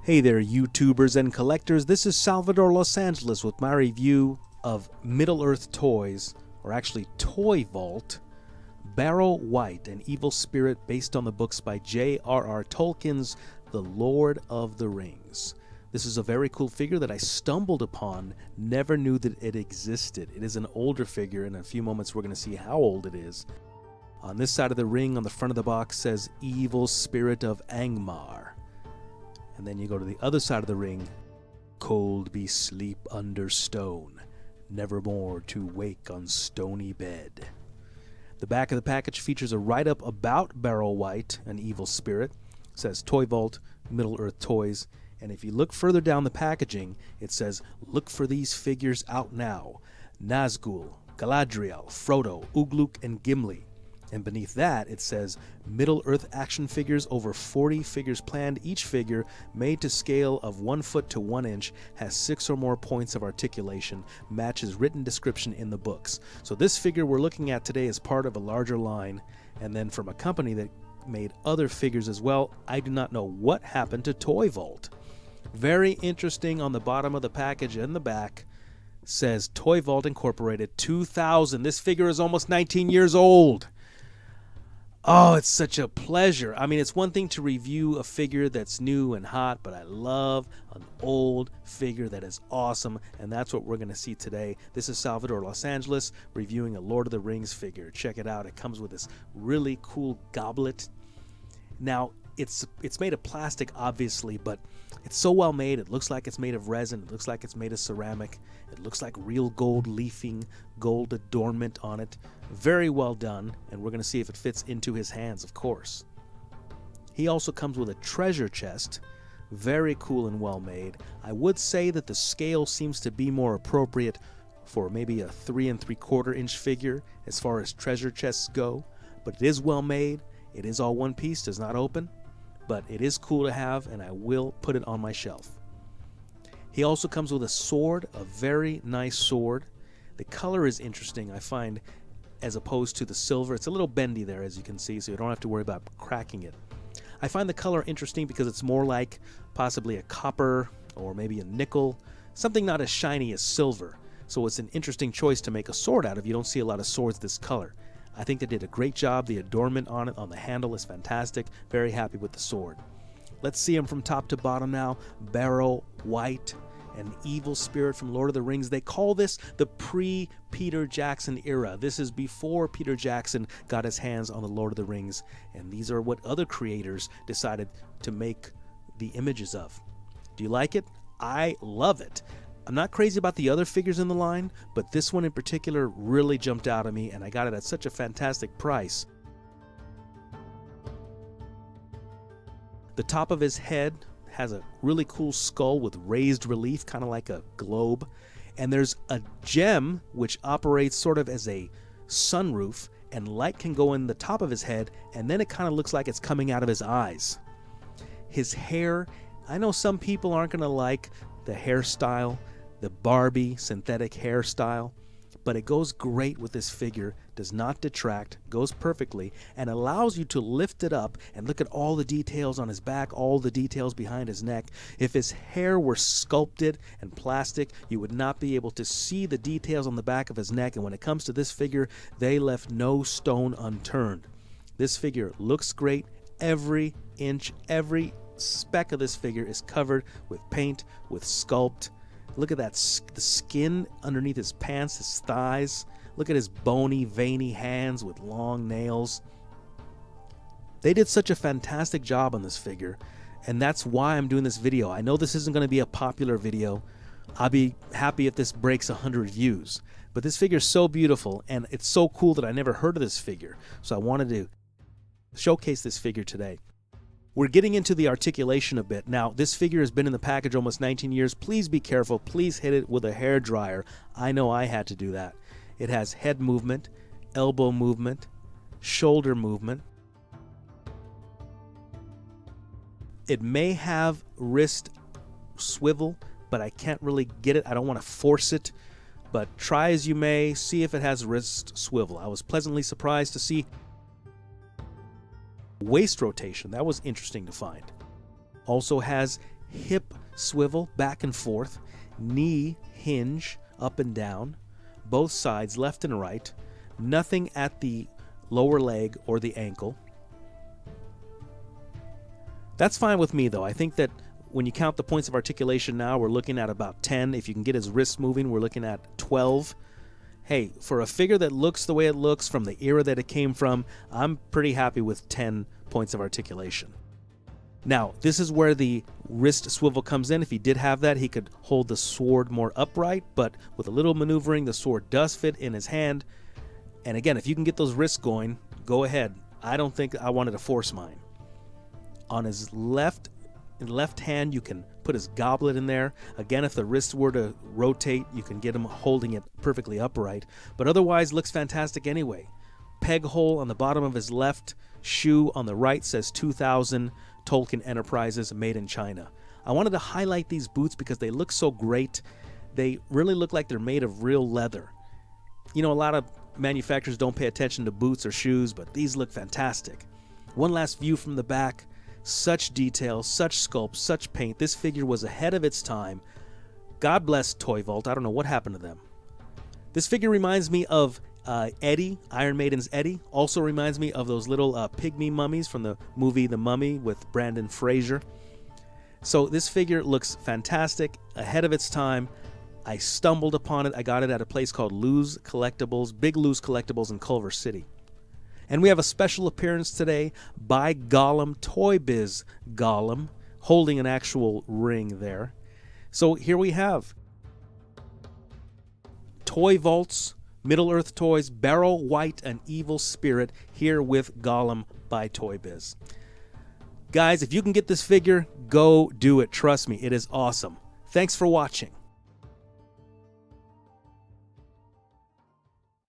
Hey there, YouTubers and collectors. This is Salvador Los Angeles with my review of Middle-earth toys, or actually Toy Vault, Barrow-Wight, an evil spirit based on the books by J.R.R. Tolkien's The Lord of the Rings. This is a very cool figure that I stumbled upon, never knew that it existed. It is an older figure. In a few moments we're going to see how old it is. On this side of the ring, on the front of the box, says Evil Spirit of Angmar. And then you go to the other side of the ring, cold be sleep under stone, nevermore to wake on stony bed. The back of the package features a write-up about Barrow-Wight, an evil spirit. It says Toy Vault, Middle-earth Toys, and if you look further down the packaging, it says, look for these figures out now. Nazgul, Galadriel, Frodo, Ugluk, and Gimli. And beneath that, it says, Middle-earth action figures, over 40 figures planned. Each figure, made to scale of 1 foot to 1 inch, has 6 or more points of articulation, matches written description in the books. So this figure we're looking at today is part of a larger line, and then from a company that made other figures as well. I do not know what happened to Toy Vault. Very interesting. On the bottom of the package and the back says Toy Vault Incorporated 2000. This figure is almost 19 years old. Oh, it's such a pleasure. I mean, it's one thing to review a figure that's new and hot, but I love an old figure that is awesome, and that's what we're going to see today. This is Salvador Los Angeles reviewing a Lord of the Rings figure. Check it out. It comes with this really cool goblet. Now, it's made of plastic, obviously, but it's so well made. It looks like it's made of resin. It looks like it's made of ceramic. It looks like real gold leafing, gold adornment on it. Very well done, and we're going to see if it fits into his hands, of course. He also comes with a treasure chest. Very cool and well made. I would say that the scale seems to be more appropriate for maybe a 3 3/4 inch figure as far as treasure chests go, but it is well made. It is all one piece, does not open, but it is cool to have, and I will put it on my shelf. He also comes with a sword, a very nice sword. The color is interesting, I find, as opposed to the silver. It's a little bendy there, as you can see, so you don't have to worry about cracking it. I find the color interesting because it's more like possibly a copper or maybe a nickel, something not as shiny as silver. So it's an interesting choice to make a sword out of. You don't see a lot of swords this color. I think they did a great job. The adornment on it, on the handle, is fantastic. Very happy with the sword. Let's see him from top to bottom now. Barrow-Wight, an evil spirit from Lord of the Rings. They call this the pre-Peter Jackson era. This is before Peter Jackson got his hands on the Lord of the Rings, and these are what other creators decided to make the images of. Do you like it? I love it. I'm not crazy about the other figures in the line, but this one in particular really jumped out at me, and I got it at such a fantastic price. The top of his head has a really cool skull with raised relief, kind of like a globe. And there's a gem which operates sort of as a sunroof, and light can go in the top of his head, and then it kind of looks like it's coming out of his eyes. His hair, I know some people aren't going to like the hairstyle, the Barbie synthetic hairstyle, but it goes great with this figure, does not detract, goes perfectly, and allows you to lift it up and look at all the details on his back, all the details behind his neck. If his hair were sculpted and plastic, you would not be able to see the details on the back of his neck, and when it comes to this figure, they left no stone unturned. This figure looks great. Every inch, every speck of this figure is covered with paint, with sculpt. Look at that, the skin underneath his pants, his thighs. Look at his bony, veiny hands with long nails. They did such a fantastic job on this figure, and that's why I'm doing this video. I know this isn't going to be a popular video. I'll be happy if this breaks 100 views. But this figure is so beautiful, and it's so cool that I never heard of this figure. So I wanted to showcase this figure today. We're getting into the articulation a bit. Now, this figure has been in the package almost 19 years. Please be careful. Please hit it with a hair dryer. I know I had to do that. It has head movement, elbow movement, shoulder movement. It may have wrist swivel, but I can't really get it. I don't want to force it. But try as you may, see if it has wrist swivel. I was pleasantly surprised to see waist rotation. That was interesting to find. Also has hip swivel back and forth, knee hinge up and down, both sides, left and right. Nothing at the lower leg or the ankle. That's fine with me, though. I think that when you count the points of articulation now, we're looking at about 10. If you can get his wrists moving, we're looking at 12. Hey, for a figure that looks the way it looks from the era that it came from, I'm pretty happy with 10 points of articulation. Now, this is where the wrist swivel comes in. If he did have that, he could hold the sword more upright, but with a little maneuvering, the sword does fit in his hand. And again, if you can get those wrists going, go ahead. I don't think I wanted to force mine. On his left hand, you can put his goblet in there. Again, if the wrists were to rotate, you can get him holding it perfectly upright. But otherwise, looks fantastic anyway. Peg hole on the bottom of his left shoe on the right says 2000 Tolkien Enterprises, made in China. I wanted to highlight these boots because they look so great. They really look like they're made of real leather. You know, a lot of manufacturers don't pay attention to boots or shoes, but these look fantastic. One last view from the back. Such detail, such sculpt, such paint. This figure was ahead of its time. God bless Toy Vault. I don't know what happened to them. This figure reminds me of Eddie, Iron Maiden's Eddie. Also reminds me of those little pygmy mummies from the movie The Mummy with Brendan Fraser. So this figure looks fantastic, ahead of its time. I stumbled upon it. I got it at a place called Lou's Collectibles, Big Lou's Collectibles in Culver City. And we have a special appearance today by Gollum, ToyBiz Gollum, holding an actual ring there. So here we have Toy Vault's Middle-earth Toys, Barrow-Wight, an Evil Spirit, here with Gollum by ToyBiz. Guys, if you can get this figure, go do it. Trust me, it is awesome. Thanks for watching.